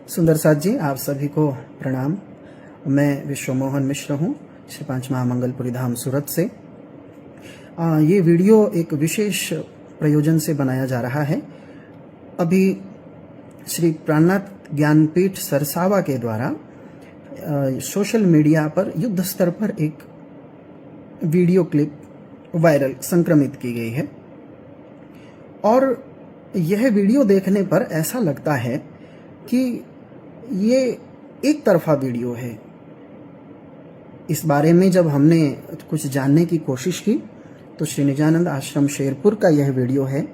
सुंदर साथ जी, आप सभी को प्रणाम। मैं विश्व मोहन मिश्र हूँ, श्री पांच महामंगलपुरी धाम सूरत से। ये वीडियो एक विशेष प्रयोजन से बनाया जा रहा है। अभी श्री प्राणनाथ ज्ञानपीठ सरसावा के द्वारा सोशल मीडिया पर युद्ध स्तर पर एक वीडियो क्लिप वायरल संक्रमित की गई है और यह वीडियो देखने पर ऐसा लगता है कि ये एक तरफा वीडियो है। इस बारे में जब हमने कुछ जानने की कोशिश की तो श्री निजानंद आश्रम शेरपुर का यह वीडियो है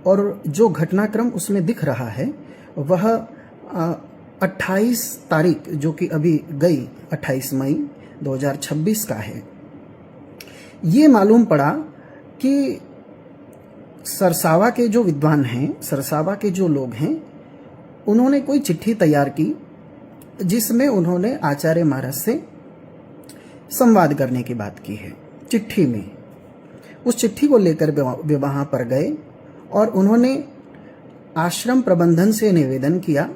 और जो घटनाक्रम उसमें दिख रहा है वह 28 तारीख जो कि अभी गई 28 मई 2026 का है। ये मालूम पड़ा कि सरसावा के जो विद्वान हैं, सरसावा के जो लोग हैं, उन्होंने कोई चिट्ठी तैयार की जिसमें उन्होंने आचार्य महाराज से संवाद करने की बात की है। चिट्ठी में उस चिट्ठी को लेकर वे वहां पर गए और उन्होंने आश्रम प्रबंधन से निवेदन किया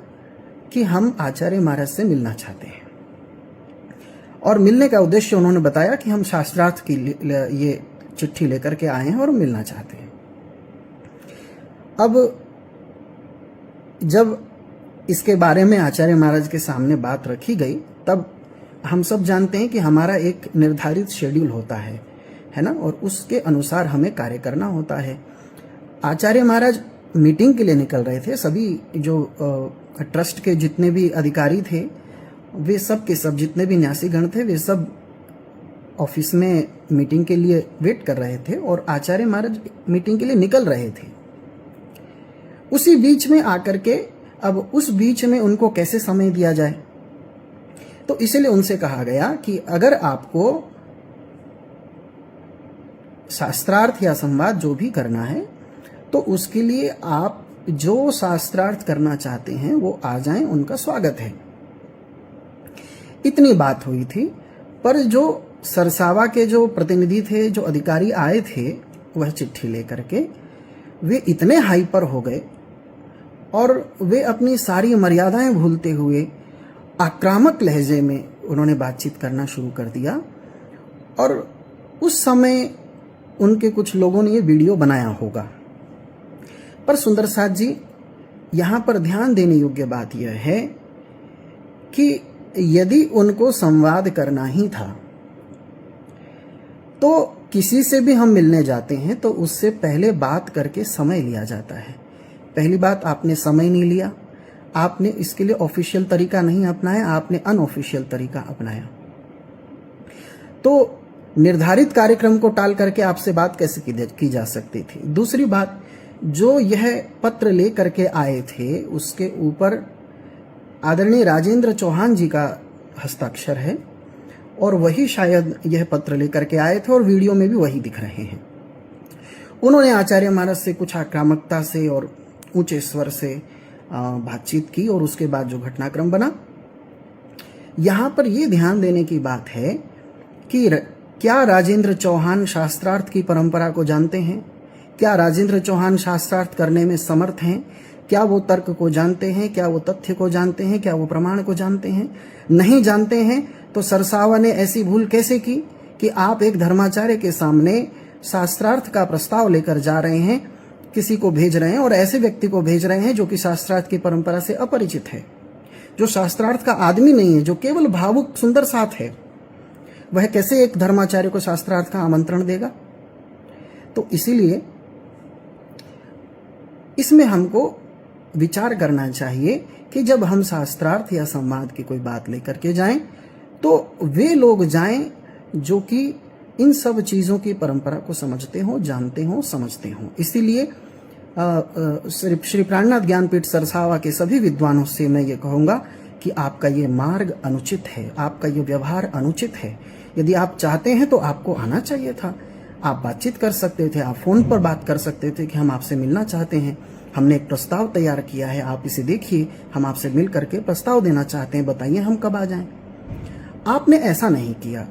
कि हम आचार्य महाराज से मिलना चाहते हैं और मिलने का उद्देश्य उन्होंने बताया कि हम शास्त्रार्थ की ये चिट्ठी लेकर के आए हैं और मिलना चाहते हैं। अब जब इसके बारे में आचार्य महाराज के सामने बात रखी गई तब हम सब जानते हैं कि हमारा एक निर्धारित शेड्यूल होता है ना, और उसके अनुसार हमें कार्य करना होता है। आचार्य महाराज मीटिंग के लिए निकल रहे थे। सभी जो ट्रस्ट के जितने भी अधिकारी थे वे सब के सब, जितने भी न्यासीगण थे, वे सब ऑफिस में मीटिंग के लिए वेट कर रहे थे और आचार्य महाराज मीटिंग के लिए निकल रहे थे। उसी बीच में आकर के अब उस बीच में उनको कैसे समय दिया जाए, तो इसलिए उनसे कहा गया कि अगर आपको शास्त्रार्थ या संवाद जो भी करना है तो उसके लिए आप जो शास्त्रार्थ करना चाहते हैं वो आ जाएं, उनका स्वागत है। इतनी बात हुई थी, पर जो सरसावा के जो प्रतिनिधि थे, जो अधिकारी आए थे वह चिट्ठी लेकर के, वे इतने हाइपर हो गए और वे अपनी सारी मर्यादाएं भूलते हुए आक्रामक लहजे में उन्होंने बातचीत करना शुरू कर दिया और उस समय उनके कुछ लोगों ने ये वीडियो बनाया होगा। पर सुंदर साथ जी, यहाँ पर ध्यान देने योग्य बात यह है कि यदि उनको संवाद करना ही था तो किसी से भी हम मिलने जाते हैं तो उससे पहले बात करके समय लिया जाता है। पहली बात, आपने समय नहीं लिया, आपने इसके लिए ऑफिशियल तरीका नहीं अपनाया, आपने अनऑफिशियल तरीका अपनाया। तो निर्धारित कार्यक्रम को टाल करके आपसे बात कैसे की जा सकती थी। दूसरी बात, जो यह पत्र ले करके आए थे उसके ऊपर आदरणीय राजेंद्र चौहान जी का हस्ताक्षर है और वही शायद यह पत्र लेकर के आए थे और वीडियो में भी वही दिख रहे हैं। उन्होंने आचार्य महाराज से कुछ आक्रामकता से और ऊंचे स्वर से बातचीत की और उसके बाद जो घटनाक्रम बना, यहां पर यह ध्यान देने की बात है कि क्या राजेंद्र चौहान शास्त्रार्थ की परंपरा को जानते हैं? क्या राजेंद्र चौहान शास्त्रार्थ करने में समर्थ हैं? क्या वो तर्क को जानते हैं? क्या वो तथ्य को जानते हैं? क्या वो प्रमाण को जानते हैं? नहीं जानते हैं तो सरसावा ने ऐसी भूल कैसे की कि आप एक धर्माचार्य के सामने शास्त्रार्थ का प्रस्ताव लेकर जा रहे हैं, किसी को भेज रहे हैं और ऐसे व्यक्ति को भेज रहे हैं जो कि शास्त्रार्थ की परंपरा से अपरिचित है, जो शास्त्रार्थ का आदमी नहीं है, जो केवल भावुक सुंदर साथ है। वह कैसे एक धर्माचार्य को शास्त्रार्थ का आमंत्रण देगा? तो इसीलिए इसमें हमको विचार करना चाहिए कि जब हम शास्त्रार्थ या संवाद की कोई बात लेकर के जाएं तो वे लोग जाएं जो कि इन सब चीजों की परंपरा को समझते हो, जानते हो, समझते हो। इसीलिए श्री प्राणनाथ ज्ञानपीठ सरसावा के सभी विद्वानों से मैं ये कहूंगा कि आपका ये मार्ग अनुचित है, आपका ये व्यवहार अनुचित है। यदि आप चाहते हैं तो आपको आना चाहिए था, आप बातचीत कर सकते थे, आप फोन पर बात कर सकते थे कि हम आपसे मिलना चाहते हैं, हमने एक प्रस्ताव तैयार किया है, आप इसे देखिए, हम आपसे मिल करके प्रस्ताव देना चाहते हैं, बताइए हम कब आ जाएं। आपने ऐसा नहीं किया,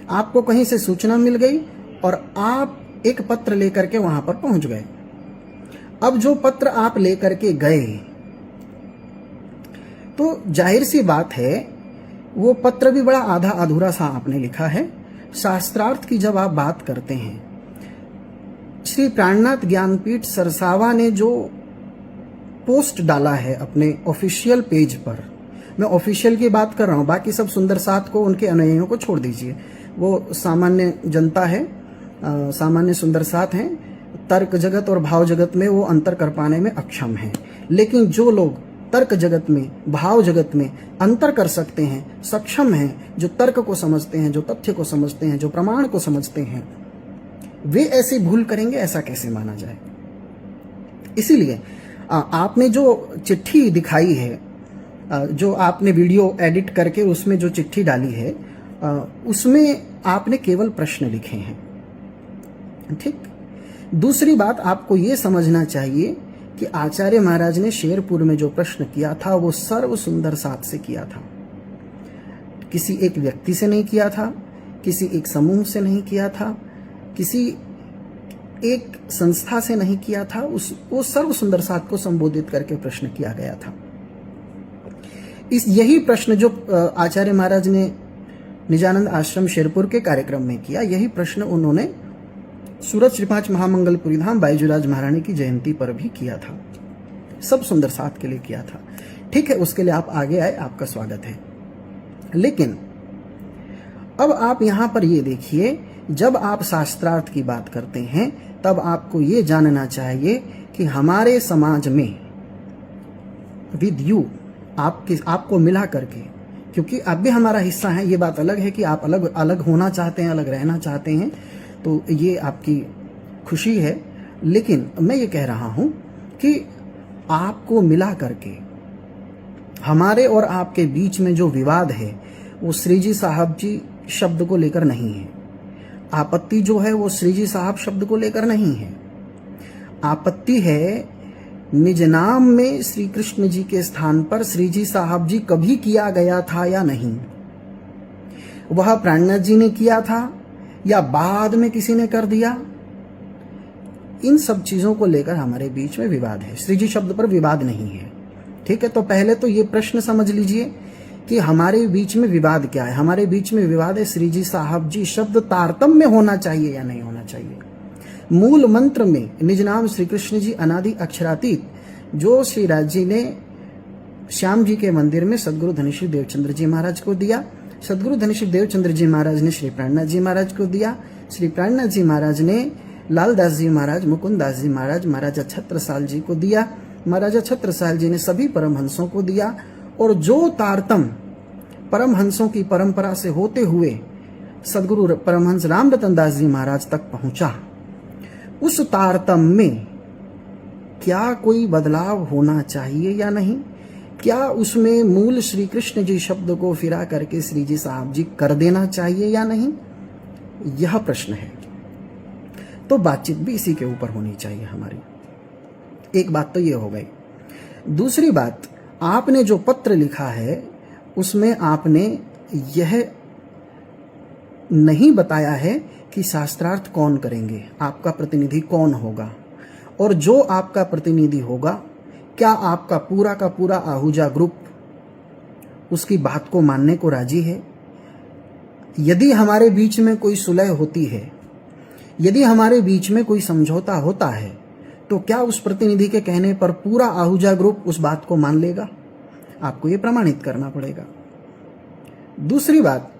आपको कहीं से सूचना मिल गई और आप एक पत्र लेकर के वहां पर पहुंच गए। अब जो पत्र आप लेकर के गए तो जाहिर सी बात है वो पत्र भी बड़ा आधा अधूरा सा आपने लिखा है। शास्त्रार्थ की जब आप बात करते हैं, श्री प्राणनाथ ज्ञानपीठ सरसावा ने जो पोस्ट डाला है अपने ऑफिशियल पेज पर, मैं ऑफिशियल की बात कर रहा हूं, बाकी सब सुंदर साथ को उनके अनुयायियों को छोड़ दीजिए, वो सामान्य जनता है, सामान्य सुंदर साथ हैं, तर्क जगत और भाव जगत में वो अंतर कर पाने में अक्षम हैं। लेकिन जो लोग तर्क जगत में, भाव जगत में अंतर कर सकते हैं, सक्षम हैं, जो तर्क को समझते हैं, जो तथ्य को समझते हैं, जो प्रमाण को समझते हैं, वे ऐसी भूल करेंगे, ऐसा कैसे माना जाए। इसीलिए आपने जो चिट्ठी दिखाई है, जो आपने वीडियो एडिट करके उसमें जो चिट्ठी डाली है, उसमें आपने केवल प्रश्न लिखे हैं, ठीक। दूसरी बात, आपको ये समझना चाहिए कि आचार्य महाराज ने शेरपुर में जो प्रश्न किया था वो सर्व सुंदर साथ से किया था, किसी एक व्यक्ति से नहीं किया था, किसी एक समूह से नहीं किया था, किसी एक संस्था से नहीं किया था। वो सर्व सुंदर साथ को संबोधित करके प्रश्न किया गया था। यही प्रश्न जो आचार्य महाराज ने निजानंद आश्रम शेरपुर के कार्यक्रम में किया, यही प्रश्न उन्होंने सूरत श्री 5 महामंगलपुरी धाम बाईजूराज महारानी की जयंती पर भी किया था, सब सुंदर साथ के लिए किया था, ठीक है। उसके लिए आप आगे आए, आपका स्वागत है। लेकिन अब आप यहां पर ये देखिए, जब आप शास्त्रार्थ की बात करते हैं तब आपको ये जानना चाहिए कि हमारे समाज में विद यू, आपको मिला करके, क्योंकि आप भी हमारा हिस्सा हैं, ये बात अलग है कि आप अलग अलग होना चाहते हैं, अलग रहना चाहते हैं, तो ये आपकी खुशी है। लेकिन मैं ये कह रहा हूं कि आपको मिला करके हमारे और आपके बीच में जो विवाद है वो श्री जी साहब जी शब्द को लेकर नहीं है। आपत्ति जो है वो श्री जी साहब शब्द को लेकर नहीं है। आपत्ति है निज नाम में श्री कृष्ण जी के स्थान पर श्री जी साहब जी कभी किया गया था या नहीं, वह प्राणनाथ जी ने किया था या बाद में किसी ने कर दिया, इन सब चीजों को लेकर हमारे बीच में विवाद है। श्री जी शब्द पर विवाद नहीं है, ठीक है। तो पहले तो ये प्रश्न समझ लीजिए कि हमारे बीच में विवाद क्या है। हमारे बीच में विवाद है श्री जी साहब जी शब्द तारतम्य होना चाहिए या नहीं होना चाहिए। मूल मंत्र में निज नाम श्री कृष्ण जी अनादि अक्षरातीत, जो श्री राज जी ने श्याम जी के मंदिर में सदगुरु धनीश्री देवचंद्र जी महाराज को दिया, सदगुरु धनीश्री देवचंद्र जी महाराज ने श्री प्राणनाथ जी महाराज को दिया, श्री प्राणनाथ जी महाराज ने लालदास जी महाराज, मुकुंद दास जी महाराज, महाराजा छत्रसाल जी को दिया, महाराजा छत्रसाल जी ने सभी परमहंसों को दिया। और जो तारतम्य परमहंसों की परंपरा से होते हुए सदगुरु परमहंस रामरतन दास जी महाराज तक पहुंचा, उस तारतम्य में क्या कोई बदलाव होना चाहिए या नहीं? क्या उसमें मूल श्री कृष्ण जी शब्द को फिरा करके श्री जी साहब जी कर देना चाहिए या नहीं, यह प्रश्न है। तो बातचीत भी इसी के ऊपर होनी चाहिए हमारी। एक बात तो ये हो गई। दूसरी बात, आपने जो पत्र लिखा है उसमें आपने यह नहीं बताया है कि शास्त्रार्थ कौन करेंगे, आपका प्रतिनिधि कौन होगा, और जो आपका प्रतिनिधि होगा क्या आपका पूरा का पूरा आहूजा ग्रुप उसकी बात को मानने को राजी है। यदि हमारे बीच में कोई सुलह होती है, यदि हमारे बीच में कोई समझौता होता है, तो क्या उस प्रतिनिधि के कहने पर पूरा आहूजा ग्रुप उस बात को मान लेगा? आपको ये प्रमाणित करना पड़ेगा। दूसरी बात,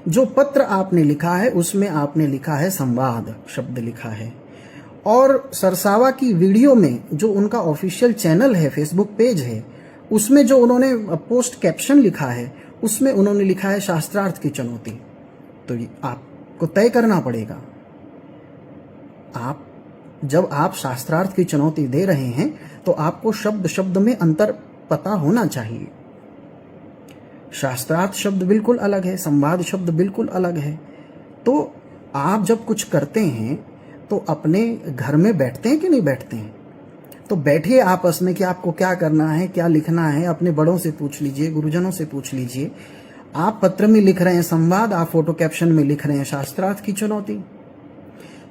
जो पत्र आपने लिखा है उसमें आपने लिखा है संवाद शब्द लिखा है, और सरसावा की वीडियो में जो उनका ऑफिशियल चैनल है, फेसबुक पेज है, उसमें जो उन्होंने पोस्ट कैप्शन लिखा है उसमें उन्होंने लिखा है शास्त्रार्थ की चुनौती। तो आपको तय करना पड़ेगा, जब आप शास्त्रार्थ की चुनौती दे रहे हैं तो आपको शब्द शब्द में अंतर पता होना चाहिए। शास्त्रार्थ शब्द बिल्कुल अलग है, संवाद शब्द बिल्कुल अलग है। तो आप जब कुछ करते हैं तो अपने घर में बैठते हैं कि नहीं बैठते हैं? तो बैठिए आपस में कि आपको क्या करना है, क्या लिखना है, अपने बड़ों से पूछ लीजिए, गुरुजनों से पूछ लीजिए। आप पत्र में लिख रहे हैं संवाद, आप फोटो कैप्शन में लिख रहे हैं शास्त्रार्थ की चुनौती।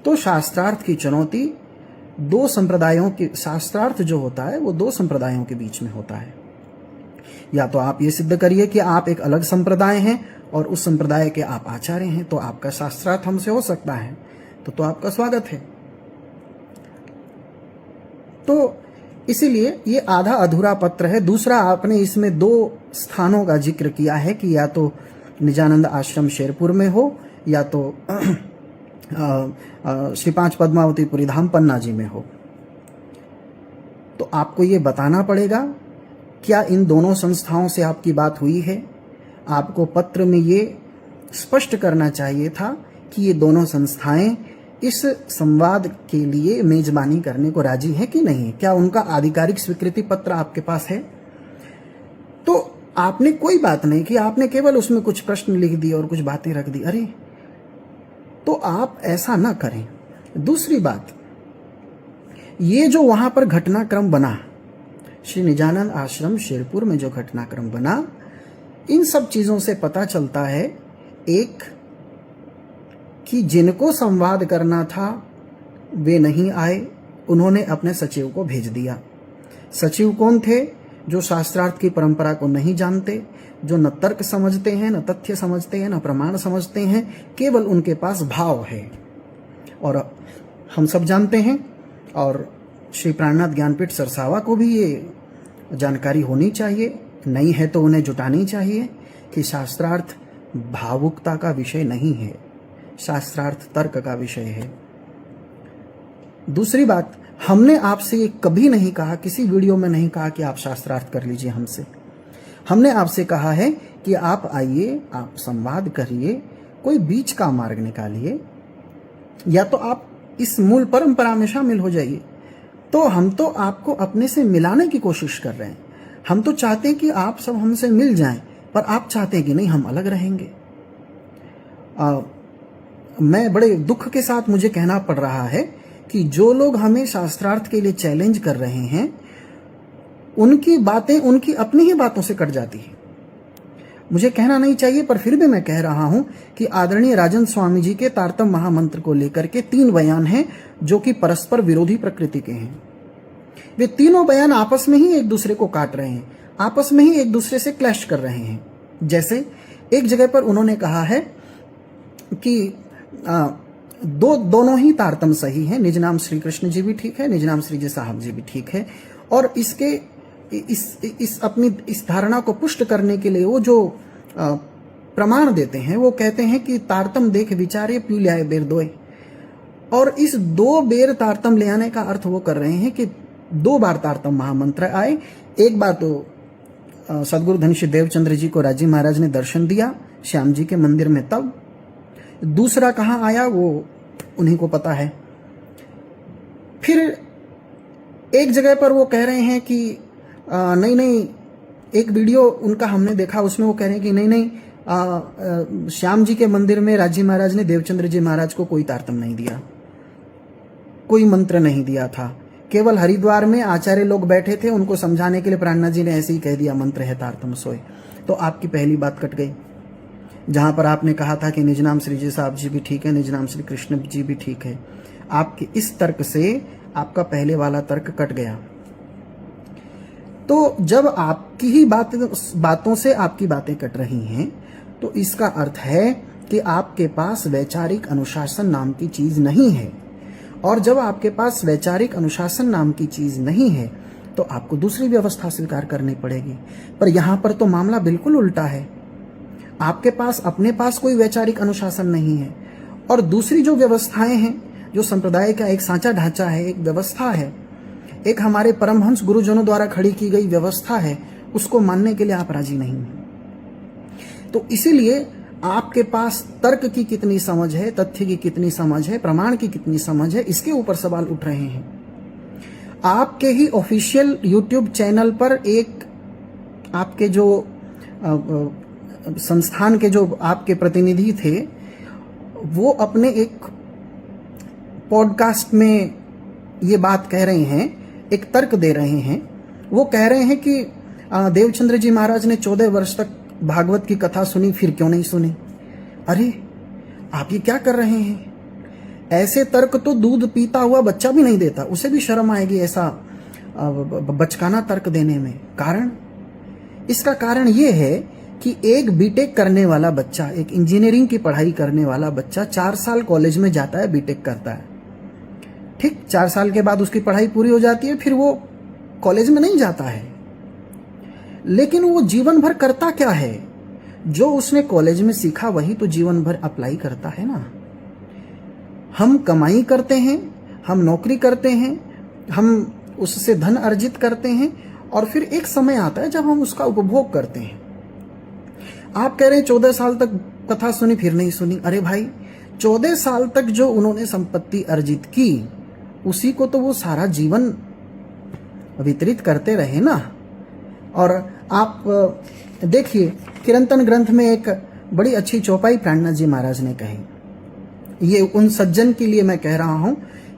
तो शास्त्रार्थ की चुनौती दो संप्रदायों की, शास्त्रार्थ जो होता है वो दो संप्रदायों के बीच में होता है। या तो आप ये सिद्ध करिए कि आप एक अलग संप्रदाय हैं और उस संप्रदाय के आप आचार्य हैं, तो आपका शास्त्रार्थ हमसे हो सकता है, तो आपका स्वागत है। तो इसीलिए ये आधा अधूरा पत्र है। दूसरा, आपने इसमें 2 स्थानों का जिक्र किया है कि या तो निजानंद आश्रम शेरपुर में हो या तो श्री 5 पद्मावतीपुरी धाम पन्ना जी में हो। तो आपको ये बताना पड़ेगा क्या इन दोनों संस्थाओं से आपकी बात हुई है। आपको पत्र में ये स्पष्ट करना चाहिए था कि ये दोनों संस्थाएं इस संवाद के लिए मेजबानी करने को राजी है कि नहीं, क्या उनका आधिकारिक स्वीकृति पत्र आपके पास है। तो आपने कोई बात नहीं की, आपने केवल उसमें कुछ प्रश्न लिख दिए और कुछ बातें रख दी। अरे, तो आप ऐसा ना करें। दूसरी बात, ये जो वहां पर घटनाक्रम बना, श्री निजानंद आश्रम शेरपुर में जो घटनाक्रम बना, इन सब चीजों से पता चलता है एक कि जिनको संवाद करना था वे नहीं आए, उन्होंने अपने सचिव को भेज दिया। सचिव कौन थे? जो शास्त्रार्थ की परंपरा को नहीं जानते, जो न तर्क समझते हैं, न तथ्य समझते हैं, न प्रमाण समझते हैं, केवल उनके पास भाव है। और हम सब जानते हैं, और श्री प्राणनाथ ज्ञानपीठ सरसावा को भी ये जानकारी होनी चाहिए, नहीं है तो उन्हें जुटानी चाहिए कि शास्त्रार्थ भावुकता का विषय नहीं है, शास्त्रार्थ तर्क का विषय है। दूसरी बात, हमने आपसे ये कभी नहीं कहा, किसी वीडियो में नहीं कहा कि आप शास्त्रार्थ कर लीजिए हमसे। हमने आपसे कहा है कि आप आइए, आप संवाद करिए, कोई बीच का मार्ग निकालिए, या तो आप इस मूल परंपरा में शामिल हो जाइए। तो हम तो आपको अपने से मिलाने की कोशिश कर रहे हैं। हम तो चाहते हैं कि आप सब हमसे मिल जाएं, पर आप चाहते हैं कि नहीं, हम अलग रहेंगे। मैं बड़े दुख के साथ मुझे कहना पड़ रहा है कि जो लोग हमें शास्त्रार्थ के लिए चैलेंज कर रहे हैं, उनकी बातें उनकी अपनी ही बातों से कट जाती है। मुझे कहना नहीं चाहिए, पर फिर भी मैं कह रहा हूं कि आदरणीय राजन स्वामी जी के तारतम महामंत्र को लेकर के 3 बयान हैं जो कि परस्पर विरोधी प्रकृति के हैं। वे तीनों बयान आपस में ही एक दूसरे को काट रहे हैं, आपस में ही एक दूसरे से क्लैश कर रहे हैं। जैसे एक जगह पर उन्होंने कहा है कि दोनों ही तारतम सही है, निज नाम श्री कृष्ण जी भी ठीक है, निज नाम श्री जी साहब जी भी ठीक है। और इसके इस अपनी इस धारणा को पुष्ट करने के लिए वो जो प्रमाण देते हैं, वो कहते हैं कि तारतम देख विचारे पी लियाए बेर दोए। और इस 2 बेर तारतम ले आने का अर्थ वो कर रहे हैं कि 2 बार तारतम महामंत्र आए। एक बार तो सदगुरु धनश्री देवचंद्र जी को राजी महाराज ने दर्शन दिया श्याम जी के मंदिर में, तब दूसरा कहाँ आया वो उन्हीं को पता है। फिर एक जगह पर वो कह रहे हैं कि नहीं, एक वीडियो उनका हमने देखा, उसमें वो कह रहे हैं कि नहीं, श्याम जी के मंदिर में राजी महाराज ने देवचंद्र जी महाराज को कोई तारतम नहीं दिया, कोई मंत्र नहीं दिया था। केवल हरिद्वार में आचार्य लोग बैठे थे, उनको समझाने के लिए प्राणनाथ जी ने ऐसे ही कह दिया, मंत्र है तारतम सोए। तो आपकी पहली बात कट गई। जहां पर आपने कहा था कि निज नाम श्री जी साहब जी भी ठीक है, निज नाम श्री कृष्ण जी भी ठीक है, आपके इस तर्क से आपका पहले वाला तर्क कट गया। तो जब आपकी ही बातों से आपकी बातें कट रही हैं, तो इसका अर्थ है कि आपके पास वैचारिक अनुशासन नाम की चीज नहीं है। और जब आपके पास वैचारिक अनुशासन नाम की चीज नहीं है, तो आपको दूसरी व्यवस्था स्वीकार करनी पड़ेगी। पर यहां पर तो मामला बिल्कुल उल्टा है। आपके पास अपने पास कोई वैचारिक अनुशासन नहीं है, और दूसरी जो व्यवस्थाएं हैं, जो संप्रदाय का एक सांचा ढांचा है, एक व्यवस्था है, एक हमारे परमहंस गुरुजनों द्वारा खड़ी की गई व्यवस्था है, उसको मानने के लिए आप राजी नहीं हैं। तो इसीलिए आपके पास तर्क की कितनी समझ है, तथ्य की कितनी समझ है, प्रमाण की कितनी समझ है, इसके ऊपर सवाल उठ रहे हैं। आपके ही ऑफिशियल यूट्यूब चैनल पर एक आपके जो संस्थान के जो आपके प्रतिनिधि थे, वो अपने एक पॉडकास्ट में ये बात कह रहे हैं, एक तर्क दे रहे हैं। वो कह रहे हैं कि देवचंद्र जी महाराज ने 14 वर्ष तक भागवत की कथा सुनी, फिर क्यों नहीं सुनी। अरे आप ये क्या कर रहे हैं? ऐसे तर्क तो दूध पीता हुआ बच्चा भी नहीं देता, उसे भी शर्म आएगी ऐसा बचकाना तर्क देने में। कारण इसका कारण ये है कि एक बीटेक करने वाला बच्चा, एक इंजीनियरिंग की पढ़ाई करने वाला बच्चा 4 साल कॉलेज में जाता है, बीटेक करता है। ठीक 4 साल के बाद उसकी पढ़ाई पूरी हो जाती है, फिर वो कॉलेज में नहीं जाता है। लेकिन वो जीवन भर करता क्या है? जो उसने कॉलेज में सीखा वही तो जीवन भर अप्लाई करता है ना। हम कमाई करते हैं, हम नौकरी करते हैं, हम उससे धन अर्जित करते हैं और फिर एक समय आता है जब हम उसका उपभोग करते हैं। आप कह रहे हैं 14 साल तक कथा सुनी फिर नहीं सुनी। अरे भाई, 14 साल तक जो उन्होंने संपत्ति अर्जित की उसी को तो वो सारा जीवन वितरित करते रहे ना। और आप देखिए, किरंतन ग्रंथ में एक बड़ी अच्छी चौपाई प्राणनाथ जी महाराज ने कही। ये उन सज्जन के लिए मैं कह रहा हूं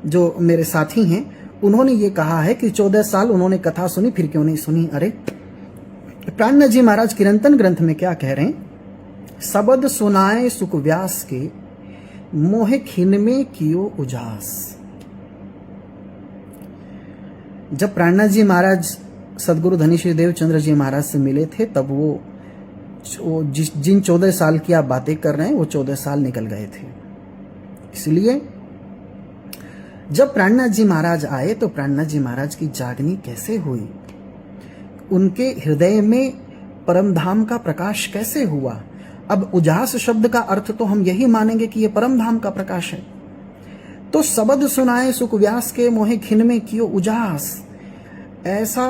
जो मेरे साथी हैं। उन्होंने ये कहा है कि 14 साल उन्होंने कथा सुनी फिर क्यों नहीं सुनी। अरे प्राणनाथ जी महाराज किरंतन ग्रंथ में क्या कह रहे हैं? सबद सुनाए सुख व्यास के, मोहे खिन में कियो उजास। जब प्राणनाथ जी महाराज सदगुरु धनी श्री देवचंद्र जी महाराज से मिले थे, तब वो जिन 14 साल की आप बातें कर रहे हैं वो 14 साल निकल गए थे। इसलिए जब प्राणनाथ जी महाराज आए तो प्राणनाथ जी महाराज की जागनी कैसे हुई? उनके हृदय में परम धाम का प्रकाश कैसे हुआ? अब उजास शब्द का अर्थ तो हम यही मानेंगे कि यह परम धाम का प्रकाश है। तो सबद सुनाए सुख व्यास के, मोहे खिन में कियो उजास, ऐसा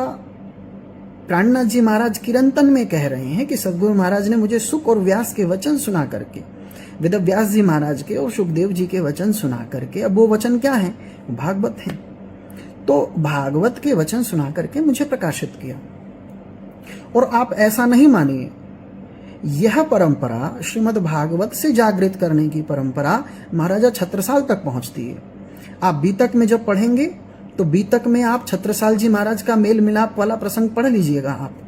प्राणनाथ जी महाराज किरंतन में कह रहे हैं कि सदगुरु महाराज ने मुझे सुख और व्यास के वचन सुना करके, वेद व्यास जी महाराज के और सुखदेव जी के वचन सुना करके, अब वो वचन क्या है? भागवत है। तो भागवत के वचन सुना करके मुझे प्रकाशित किया। और आप ऐसा नहीं मानिए, यह परंपरा श्रीमद् भागवत से जागृत करने की परंपरा महाराजा छत्रसाल तक पहुंचती है। आप बीतक में जब पढ़ेंगे तो बीतक में आप छत्रसाल जी महाराज का मेल मिलाप वाला प्रसंग पढ़ लीजिएगा। आप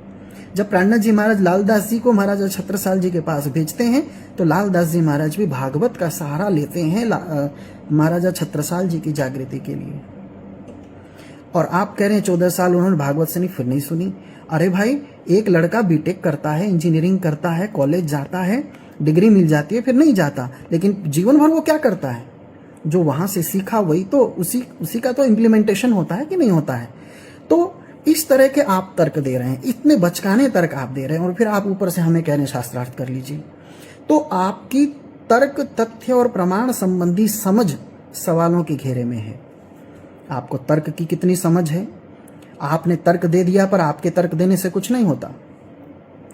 जब प्राणनाथ जी महाराज लालदास जी को महाराजा छत्रसाल जी के पास भेजते हैं तो लालदास जी महाराज भी भागवत का सहारा लेते हैं महाराजा छत्रसाल जी की जागृति के लिए। और आप कह रहे हैं 14 साल उन्होंने भागवत से नहीं फिर नहीं सुनी। अरे भाई, एक लड़का बीटेक करता है, इंजीनियरिंग करता है, कॉलेज जाता है, डिग्री मिल जाती है, फिर नहीं जाता, लेकिन जीवन भर वो क्या करता है? जो वहां से सीखा वही तो उसी का तो इम्प्लीमेंटेशन होता है कि नहीं होता है। तो इस तरह के आप तर्क दे रहे हैं, इतने बचकाने तर्क आप दे रहे हैं और फिर आप ऊपर से हमें कह रहे हैं शास्त्रार्थ कर लीजिए। तो आपकी तर्क, तथ्य और प्रमाण संबंधी समझ सवालों के घेरे में है। आपको तर्क की कितनी समझ है? आपने तर्क दे दिया, पर आपके तर्क देने से कुछ नहीं होता।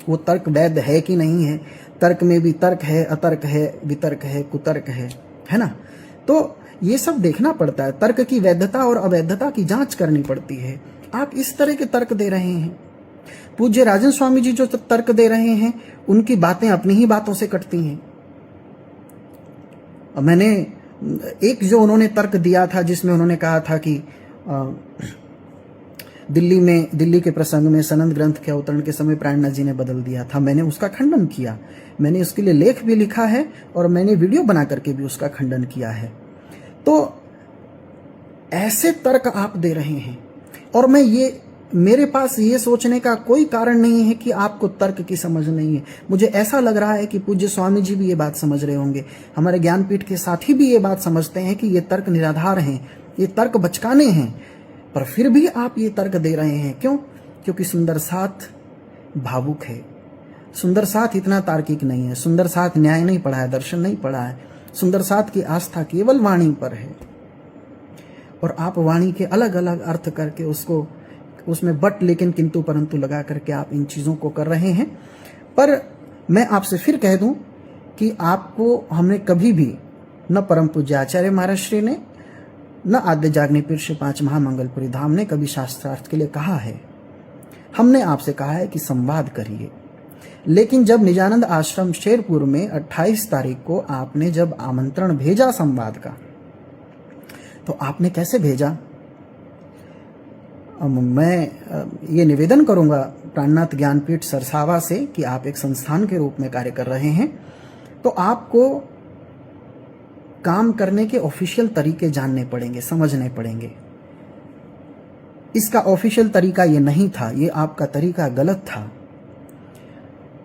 वो तर्क वैध है कि नहीं है? तर्क में भी तर्क है, अतर्क है, वितर्क है, कुतर्क है ना? तो ये सब देखना पड़ता है। तर्क की वैधता और अवैधता की जांच करनी पड़ती है। आप इस तरह के तर्क दे रहे हैं। पूज्य राजन स्वामी जी जो तर्क दे रहे हैं, उनकी बातें अपनी ही बातों से कटती हैं। मैंने एक जो उन्होंने तर्क दिया था जिसमें उन्होंने कहा था कि दिल्ली के प्रसंग में सनंद ग्रंथ के अवतरण के समय प्राणनाथ जी ने बदल दिया था, मैंने उसका खंडन किया। मैंने उसके लिए लेख भी लिखा है और मैंने वीडियो बना करके भी उसका खंडन किया है। तो ऐसे तर्क आप दे रहे हैं और मेरे पास ये सोचने का कोई कारण नहीं है कि आपको तर्क की समझ नहीं है। मुझे ऐसा लग रहा है कि पूज्य स्वामी जी भी ये बात समझ रहे होंगे, हमारे ज्ञानपीठ के साथी भी ये बात समझते हैं कि ये तर्क निराधार हैं, ये तर्क बचकाने हैं, पर फिर भी आप ये तर्क दे रहे हैं। क्यों? क्योंकि सुंदर साथ भावुक है। सुंदर साथ इतना तार्किक नहीं है। सुंदर साथ न्याय नहीं पढ़ा है, दर्शन नहीं पढ़ा है। सुंदर साथ की आस्था केवल वाणी पर है और आप वाणी के अलग अलग अर्थ करके उसमें बट लेकिन किंतु परंतु लगा करके आप इन चीजों को कर रहे हैं। पर मैं आपसे फिर कह दूं कि आपको हमने कभी भी न परम पूज्य आचार्य महाराज श्री ने न आद्य जागनी पीठ श्री 5 महामंगलपुरी धाम ने कभी शास्त्रार्थ के लिए कहा है। हमने आपसे कहा है कि संवाद करिए। लेकिन जब निजानंद आश्रम शेरपुर में 28 तारीख को आपने जब आमंत्रण भेजा संवाद का, तो आपने कैसे भेजा? मैं ये निवेदन करूंगा प्राणनाथ ज्ञानपीठ सरसावा से कि आप एक संस्थान के रूप में कार्य कर रहे हैं, तो आपको काम करने के ऑफिशियल तरीके जानने पड़ेंगे, समझने पड़ेंगे। इसका ऑफिशियल तरीका ये नहीं था, ये आपका तरीका गलत था।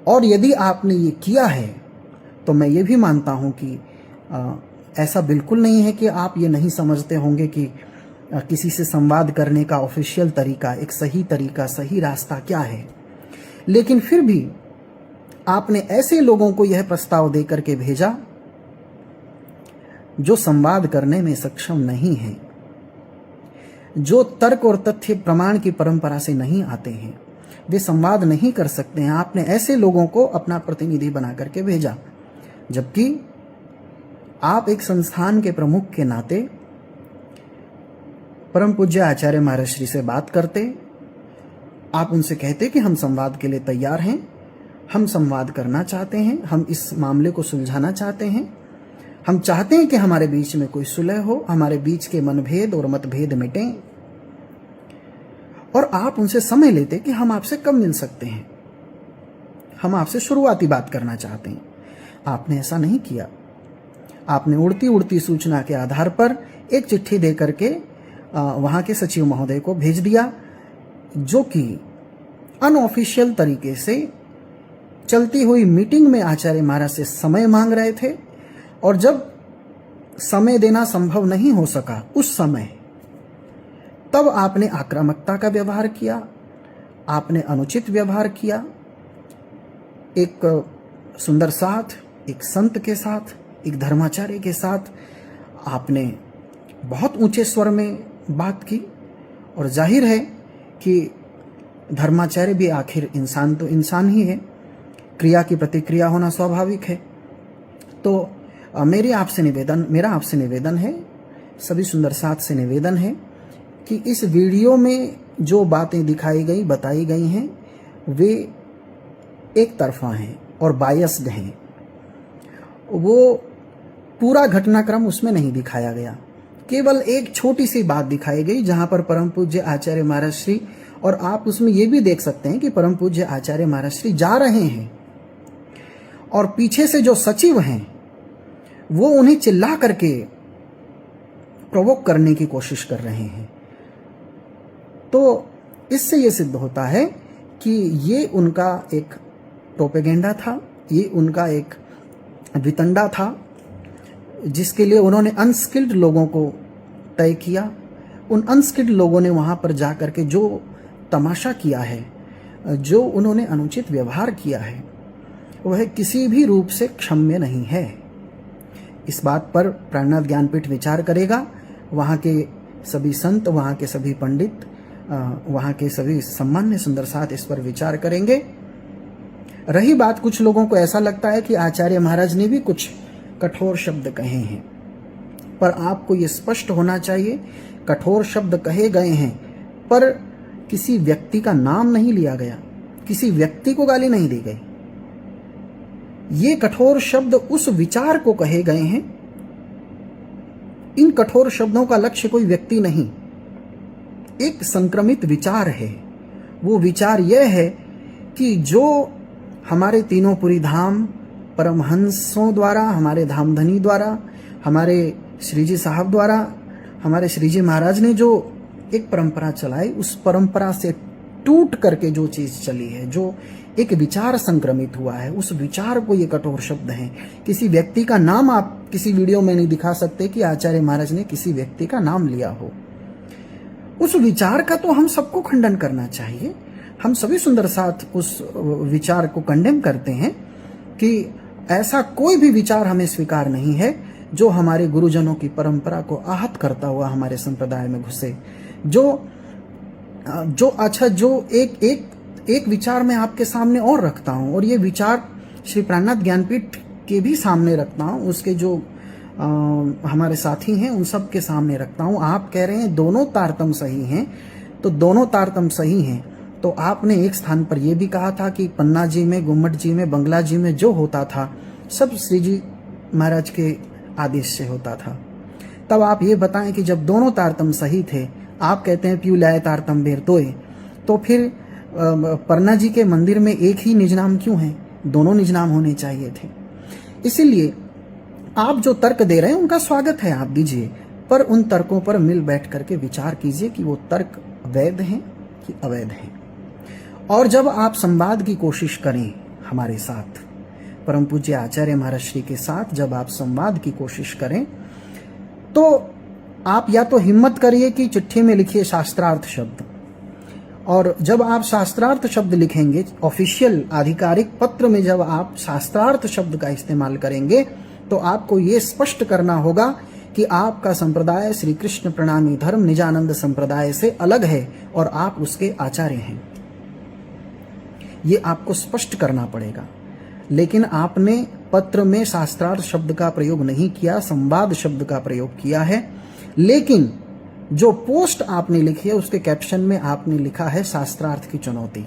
और यदि आपने ये किया है तो मैं ये भी मानता हूं कि ऐसा बिल्कुल नहीं है कि आप ये नहीं समझते होंगे कि किसी से संवाद करने का ऑफिशियल तरीका, एक सही तरीका, सही रास्ता क्या है। लेकिन फिर भी आपने ऐसे लोगों को यह प्रस्ताव देकर के भेजा जो संवाद करने में सक्षम नहीं हैं, जो तर्क और तथ्य प्रमाण की परंपरा से नहीं आते हैं, वे संवाद नहीं कर सकते हैं। आपने ऐसे लोगों को अपना प्रतिनिधि बना करके भेजा, जबकि आप एक संस्थान के प्रमुख के नाते परम पूज्य आचार्य महाराज श्री से बात करते, आप उनसे कहते कि हम संवाद के लिए तैयार हैं, हम संवाद करना चाहते हैं, हम इस मामले को सुलझाना चाहते हैं, हम चाहते हैं कि हमारे बीच में कोई सुलह हो, हमारे बीच के मनभेद और मतभेद मिटें। और आप उनसे समय लेते कि हम आपसे कब मिल सकते हैं, हम आपसे शुरुआती बात करना चाहते हैं। आपने ऐसा नहीं किया। आपने उड़ती उड़ती सूचना के आधार पर एक चिट्ठी दे करके वहां के सचिव महोदय को भेज दिया, जो कि अनऑफिशियल तरीके से चलती हुई मीटिंग में आचार्य महाराज से समय मांग रहे थे। और जब समय देना संभव नहीं हो सका उस समय, तब आपने आक्रामकता का व्यवहार किया, आपने अनुचित व्यवहार किया। एक सुंदर साथ, एक संत के साथ, एक धर्माचार्य के साथ आपने बहुत ऊंचे स्वर में बात की। और जाहिर है कि धर्माचार्य भी आखिर इंसान तो इंसान ही है, क्रिया की प्रतिक्रिया होना स्वाभाविक है। तो मेरा आपसे निवेदन है, सभी सुंदर साथ से निवेदन है कि इस वीडियो में जो बातें दिखाई गई, बताई गई हैं, वे एक तरफा हैं और बायस्ड हैं। वो पूरा घटनाक्रम उसमें नहीं दिखाया गया, केवल एक छोटी सी बात दिखाई गई जहां पर परम पूज्य आचार्य महाराज श्री, और आप उसमें ये भी देख सकते हैं कि परम पूज्य आचार्य महाराज श्री जा रहे हैं और पीछे से जो सचिव हैं वो उन्हें चिल्ला करके प्रोवोक करने की कोशिश कर रहे हैं। तो इससे ये सिद्ध होता है कि ये उनका एक प्रोपेगेंडा था, ये उनका एक वितंडा था, जिसके लिए उन्होंने अनस्किल्ड लोगों को तय किया। उन अनस्किल्ड लोगों ने वहां पर जाकर के जो तमाशा किया है, जो उन्होंने अनुचित व्यवहार किया है, वह किसी भी रूप से क्षम्य नहीं है। इस बात पर प्राणनाथ ज्ञानपीठ विचार करेगा। वहाँ के सभी संत, वहाँ के सभी पंडित, वहाँ के सभी सम्मान्य सुंदर साथ इस पर विचार करेंगे। रही बात, कुछ लोगों को ऐसा लगता है कि आचार्य महाराज ने भी कुछ कठोर शब्द कहे हैं, पर आपको ये स्पष्ट होना चाहिए, कठोर शब्द कहे गए हैं पर किसी व्यक्ति का नाम नहीं लिया गया, किसी व्यक्ति को गाली नहीं दी गई। ये कठोर शब्द उस विचार को कहे गए हैं। इन कठोर शब्दों का लक्ष्य कोई व्यक्ति नहीं, एक संक्रमित विचार है। वो विचार यह है कि जो हमारे तीनों पुरी धाम परमहंसों द्वारा, हमारे धामधनी द्वारा, हमारे श्रीजी साहब द्वारा, हमारे श्रीजी महाराज ने जो एक परंपरा चलाई, उस परंपरा से टूट करके जो चीज चली है, जो एक विचार संक्रमित हुआ है, उस विचार को ये कठोर शब्द हैं। किसी व्यक्ति का नाम आप किसी वीडियो में नहीं दिखा सकते कि आचार्य महाराज ने किसी व्यक्ति का नाम लिया हो। उस विचार का तो हम सबको खंडन करना चाहिए। हम सभी सुंदर साथ उस विचार को कंडेम करते हैं कि ऐसा कोई भी विचार हमें स्वीकार नहीं है जो हमारे गुरुजनों की परंपरा को आहत करता हुआ हमारे संप्रदाय में घुसे। जो एक विचार मैं आपके सामने और रखता हूं, और ये विचार श्री प्राणनाथ ज्ञानपीठ के भी सामने रखता हूं, उसके जो हमारे साथी हैं उन सब के सामने रखता हूं। आप कह रहे हैं दोनों तारतम सही हैं, तो दोनों तारतम सही हैं। तो आपने एक स्थान पर यह भी कहा था कि पन्ना जी में, गुम्मट जी में, बंगला जी में जो होता था सब श्रीजी महाराज के आदेश से होता था। तब आप ये बताएं कि जब दोनों तारतम सही थे, आप कहते हैं प्यू लाए तारतम बेर तोय, तो फिर पन्ना जी के मंदिर में एक ही निजनाम क्यों है? दोनों निजनाम होने चाहिए थे। इसीलिए आप जो तर्क दे रहे हैं उनका स्वागत है, आप दीजिए, पर उन तर्कों पर मिल बैठ करके विचार कीजिए कि वो तर्क वैध हैं कि अवैध हैं। और जब आप संवाद की कोशिश करें हमारे साथ, परम पूज्य आचार्य महाराज श्री के साथ जब आप संवाद की कोशिश करें तो आप या तो हिम्मत करिए कि चिट्ठी में लिखिए शास्त्रार्थ शब्द, और जब आप शास्त्रार्थ शब्द लिखेंगे ऑफिशियल आधिकारिक पत्र में, जब आप शास्त्रार्थ शब्द का इस्तेमाल करेंगे तो आपको ये स्पष्ट करना होगा कि आपका संप्रदाय श्री कृष्ण प्रणामी धर्म निजानंद संप्रदाय से अलग है और आप उसके आचार्य हैं। ये आपको स्पष्ट करना पड़ेगा। लेकिन आपने पत्र में शास्त्रार्थ शब्द का प्रयोग नहीं किया, संवाद शब्द का प्रयोग किया है। लेकिन जो पोस्ट आपने लिखी है उसके कैप्शन में आपने लिखा है शास्त्रार्थ की चुनौती।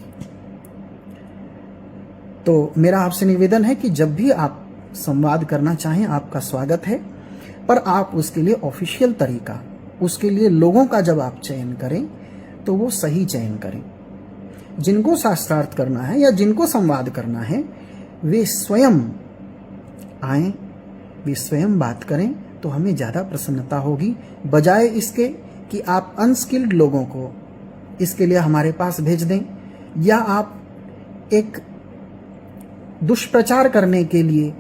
तो मेरा आपसे निवेदन है कि जब भी आप संवाद करना चाहें आपका स्वागत है, पर आप उसके लिए ऑफिशियल तरीका, उसके लिए लोगों का जब आप चयन करें तो वो सही चयन करें। जिनको शास्त्रार्थ करना है या जिनको संवाद करना है वे स्वयं आएं, वे स्वयं बात करें तो हमें ज़्यादा प्रसन्नता होगी, बजाय इसके कि आप अनस्किल्ड लोगों को इसके लिए हमारे पास भेज दें, या आप एक दुष्प्रचार करने के लिए,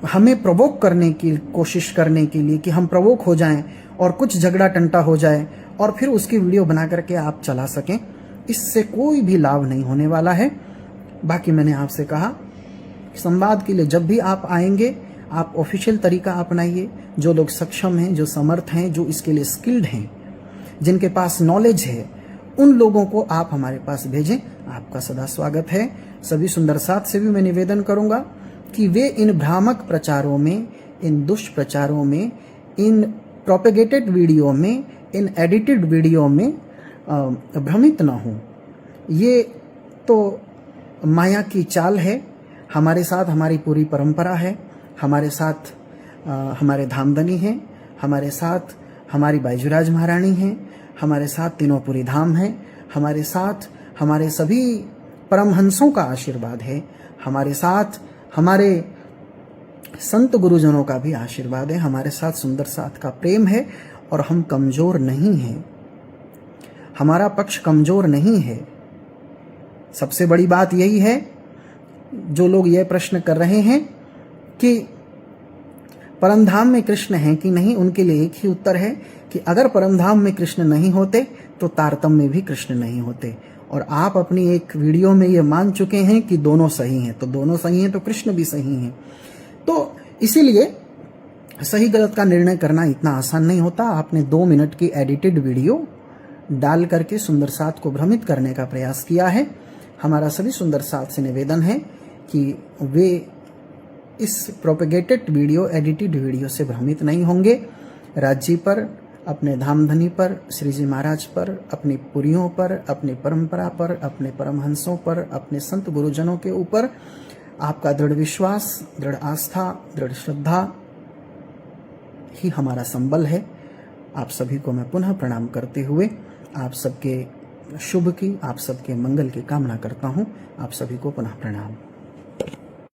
हमें प्रवोक करने की कोशिश करने के लिए कि हम प्रवोक हो जाएं और कुछ झगड़ा टंटा हो जाए और फिर उसकी वीडियो बना करके आप चला सकें। इससे कोई भी लाभ नहीं होने वाला है। बाकी मैंने आपसे कहा संवाद के लिए जब भी आप आएंगे आप ऑफिशियल तरीका अपनाइए। जो लोग सक्षम हैं, जो समर्थ हैं, जो इसके लिए स्किल्ड हैं, जिनके पास नॉलेज है, उन लोगों को आप हमारे पास भेजें। आपका सदा स्वागत है। सभी सुंदर साथ से भी मैं निवेदन करूंगा कि वे इन भ्रामक प्रचारों में, इन दुष्प्रचारों में, इन प्रोपेगेटेड वीडियो में, इन एडिटेड वीडियो में भ्रमित न हों। ये तो माया की चाल है। हमारे साथ हमारी पूरी परंपरा है, हमारे साथ हमारे धामधनी हैं, हमारे साथ हमारी बाईजुराज महारानी हैं, हमारे साथ तीनों धाम हैं, हमारे साथ हमारे सभी परमहंसों का आशीर्वाद है, हमारे साथ हमारे संत गुरुजनों का भी आशीर्वाद है, हमारे साथ सुंदर साथ का प्रेम है और हम कमजोर नहीं हैं। हमारा पक्ष कमजोर नहीं है। सबसे बड़ी बात यही है। जो लोग ये प्रश्न कर रहे हैं कि परमधाम में कृष्ण हैं कि नहीं, उनके लिए एक ही उत्तर है कि अगर परमधाम में कृष्ण नहीं होते तो तारतम में भी कृष्ण नहीं होते। और आप अपनी एक वीडियो में ये मान चुके हैं कि दोनों सही हैं, तो दोनों सही हैं तो कृष्ण भी सही हैं। तो इसीलिए सही गलत का निर्णय करना इतना आसान नहीं होता। आपने 2 मिनट की एडिटेड वीडियो डाल करके सुंदर साथ को भ्रमित करने का प्रयास किया है। हमारा सभी सुंदर साथ से निवेदन है कि वे इस प्रोपेगेटेड वीडियो, एडिटेड वीडियो से भ्रमित नहीं होंगे। राज्य पर, अपने धामधनी पर, श्री जी महाराज पर, अपनी पुरियों पर, अपनी परंपरा पर, अपने परमहंसों पर, अपने संत गुरुजनों के ऊपर आपका दृढ़ विश्वास, दृढ़ आस्था, दृढ़ श्रद्धा ही हमारा संबल है। आप सभी को मैं पुनः प्रणाम करते हुए आप सबके शुभ की, आप सबके मंगल की कामना करता हूँ। आप सभी को पुनः प्रणाम।